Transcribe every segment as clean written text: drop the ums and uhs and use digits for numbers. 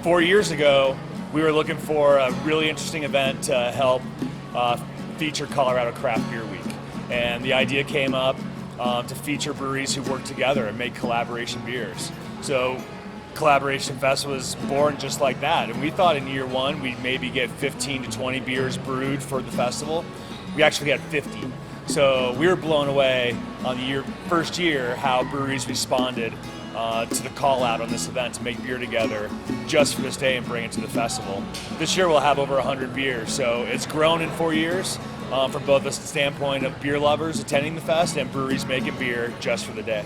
4 years ago, we were looking for a really interesting event to help feature Colorado Craft Beer Week. And the idea came up to feature breweries who work together and make collaboration beers. So Collaboration Fest was born just like that. And we thought in year one we'd maybe get 15 to 20 beers brewed for the festival. We actually had 50. So we were blown away on the first year how breweries responded to the call out on this event to make beer together just for this day and bring it to the festival. This year we'll have over 100 beers, so it's grown in 4 years from both the standpoint of beer lovers attending the fest and breweries making beer just for the day.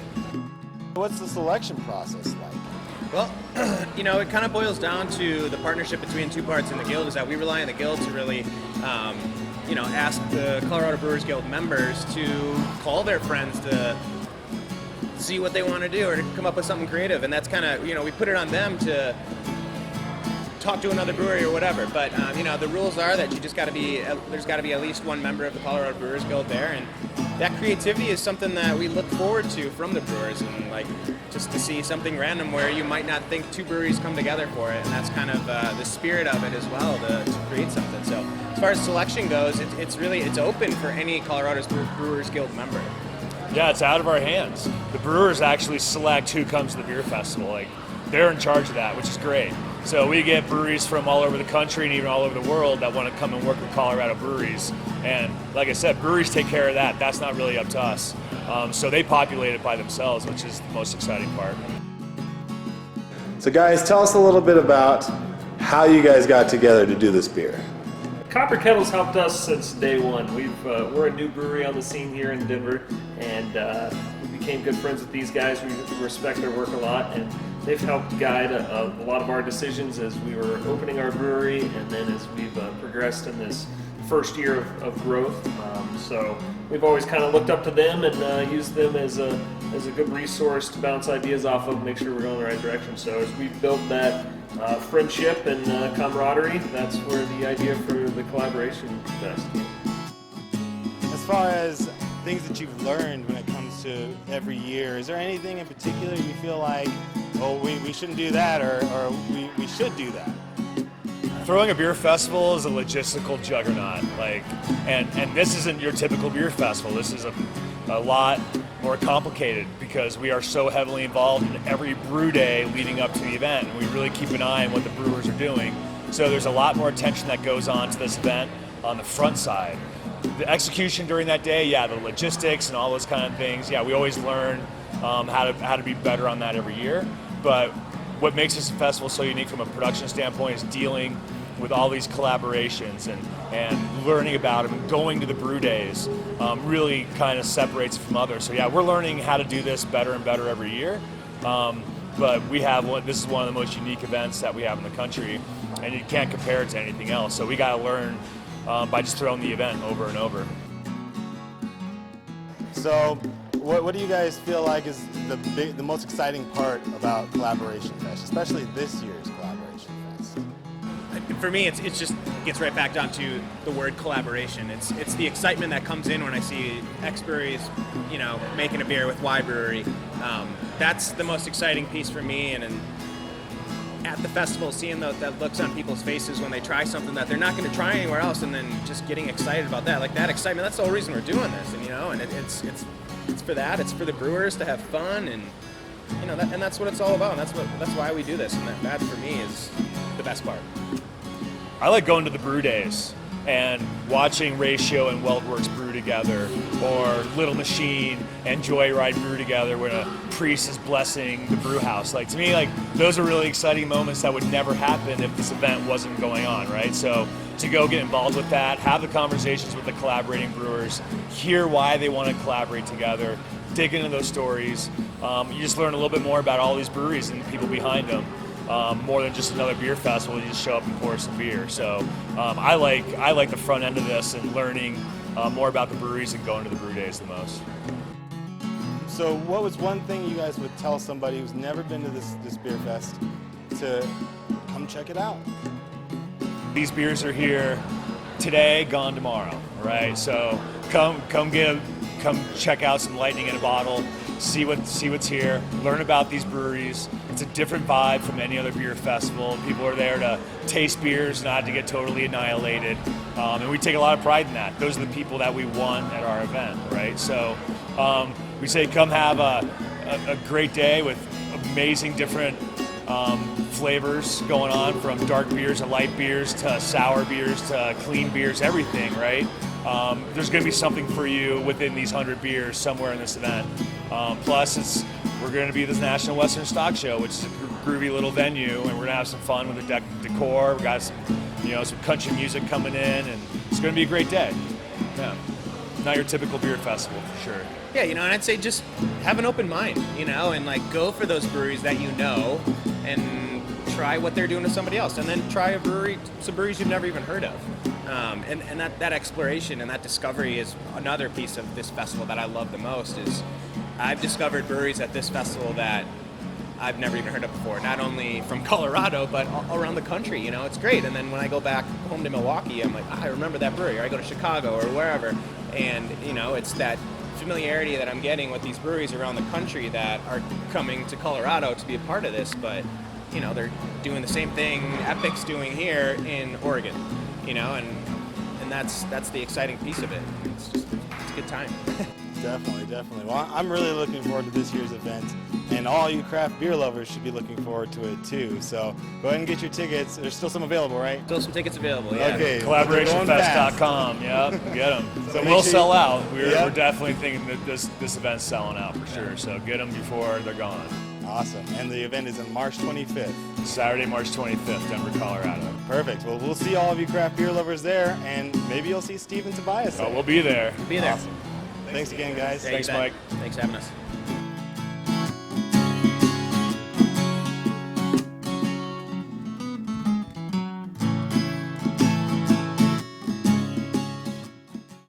What's the selection process like? Well, it kind of boils down to the partnership between two parts in the Guild is that we rely on the Guild to really ask the Colorado Brewers Guild members to call their friends to see what they want to do or to come up with something creative, and that's kind of, we put it on them to talk to another brewery or whatever, but the rules are that there's got to be at least one member of the Colorado Brewers Guild there, and that creativity is something that we look forward to from the brewers, and just to see something random where you might not think two breweries come together for it, and that's kind of the spirit of it as well, to create something. So as far as selection goes, it's open for any Colorado Brewers Guild member. Yeah, it's out of our hands. The brewers actually select who comes to the beer festival. They're in charge of that, which is great. So we get breweries from all over the country and even all over the world that want to come and work with Colorado breweries. And like I said, breweries take care of that. That's not really up to us. So they populate it by themselves, which is the most exciting part. So guys, tell us a little bit about how you guys got together to do this beer. Kettles helped us since day one. We're a new brewery on the scene here in Denver, and we became good friends with these guys. We respect their work a lot, and they've helped guide a lot of our decisions as we were opening our brewery, and then as we've progressed in this first year of growth. So we've always kind of looked up to them and used them as a good resource to bounce ideas off of, make sure we're going in the right direction. So as we built that friendship and camaraderie, that's where the idea for the collaboration fest. As far as things that you've learned when it comes to every year, is there anything in particular you feel like, oh, we shouldn't do that, or we should do that? Throwing a beer festival is a logistical juggernaut, and this isn't your typical beer festival. This is a lot more complicated because we are so heavily involved in every brew day leading up to the event, and we really keep an eye on what the brewers are doing. So there's a lot more attention that goes on to this event on the front side. The execution during that day, the logistics and all those kind of things, we always learn how to be better on that every year. But what makes this festival so unique from a production standpoint is dealing with all these collaborations and learning about them and going to the brew days really kind of separates it from others. So we're learning how to do this better and better every year. But this is one of the most unique events that we have in the country, and you can't compare it to anything else. So we got to learn by just throwing the event over and over. So what do you guys feel like is the most exciting part about Collaboration Fest, especially this year's Collaboration Fest? For me, it just gets right back down to the word collaboration. It's the excitement that comes in when I see X breweries, making a beer with Y brewery. That's the most exciting piece for me, and at the festival, seeing that looks on people's faces when they try something that they're not going to try anywhere else, and then just getting excited about that. That excitement, that's the whole reason we're doing this, and it's for that. It's for the brewers to have fun, and and that's what it's all about. And that's why we do this, and that for me is the best part. I like going to the brew days and watching Ratio and Weldworks brew together, or Little Machine and Joyride brew together when a priest is blessing the brew house. To me, those are really exciting moments that would never happen if this event wasn't going on, right? So to go get involved with that, have the conversations with the collaborating brewers, hear why they want to collaborate together, dig into those stories. You just learn a little bit more about all these breweries and the people behind them. More than just another beer festival, you just show up and pour some beer. So I like the front end of this and learning more about the breweries and going to the brew days the most. So what was one thing you guys would tell somebody who's never been to this beer fest to come check it out? These beers are here today, gone tomorrow, right? So come check out some Lightning in a Bottle. see what's here, learn about these breweries. It's a different vibe from any other beer festival. People are there to taste beers, not to get totally annihilated, and we take a lot of pride in that. Those are the people that we want at our event, right? So we say come have a great day with amazing different flavors going on, from dark beers to light beers to sour beers to clean beers, everything, right? There's going to be something for you within these 100 beers somewhere in this event. Plus, we're going to be this National Western Stock Show, which is a groovy little venue, and we're going to have some fun with the decor. We got some country music coming in, and it's going to be a great day. Yeah, not your typical beer festival for sure. Yeah, and I'd say just have an open mind, and like go for those breweries that and try what they're doing to somebody else, and then try some breweries you've never even heard of. And that exploration and that discovery is another piece of this festival that I love the most. Is I've discovered breweries at this festival that I've never even heard of before, not only from Colorado, but all around the country. It's great. And then when I go back home to Milwaukee, I'm like, I remember that brewery, or I go to Chicago or wherever. And, it's that familiarity that I'm getting with these breweries around the country that are coming to Colorado to be a part of this, but, they're doing the same thing Epic's doing here in Oregon, and that's the exciting piece of it. It's a good time. Definitely. Well, I'm really looking forward to this year's event, and all you craft beer lovers should be looking forward to it too. So go ahead and get your tickets. There's still some available, right? Still some tickets available, yeah. Okay. Collaborationfest.com. Yep, get them. So we'll sell out. We're definitely thinking that this event's selling out for sure. So get them before they're gone. Awesome. And the event is on March 25th. Saturday, March 25th, Denver, Colorado. Perfect. Well, we'll see all of you craft beer lovers there, and maybe you'll see Steve and Tobias there. Oh, we'll be there. Be there. Awesome. Thanks again, guys. Yeah, Thanks, Mike. Thanks for having us.